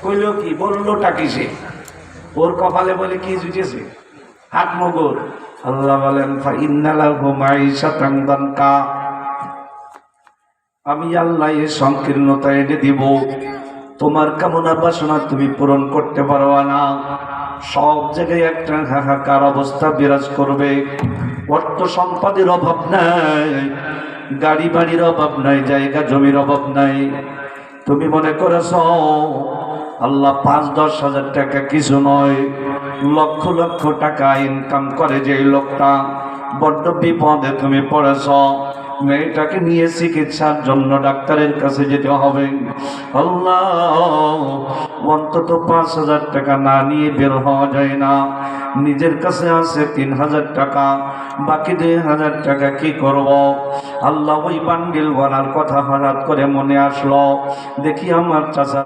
কইল কি, বললোটা কিসে? ওর কপালে বলে কি জুটেছে? হাত মগর। আল্লাহ বলেন ফাইন্না লাহু মাঈশাতান দানকা, আমি আল্লাহ এই সংকীর্ণতা এনে দিব, তোমার কামনা বাসনা তুমি পূরণ করতে পারবা না। সব জায়গায় একটা হাহাকার অবস্থা বিরাজ করবে। অর্থ সম্পদের অভাব নাই, গাড়ি বাড়ির অভাব নাই, জায়গা জমির অভাব নাই। তুমি মনে করেছ আল্লাহ ৫-১০ হাজার টাকা কিছু নয়, লক্ষ লক্ষ টাকা ইনকাম করে যে লোকটা, বড্ড বিপদে তুমি পড়েছ। মেয়েটাকে নিয়ে চিকিৎসার জন্য ডাক্তারের কাছে যেতে হবে। আল্লাহ, অন্তত ৫,০০০ টাকা না নিয়ে বের হওয়া যায় না। নিজের কাছে আছে ৩,০০০ টাকা, বাকি ২,০০০ টাকা কি করব? আল্লাহ, ওই বান্ডিল বানার কথা হঠাৎ করে মনে আসলো। দেখি আমার চাচা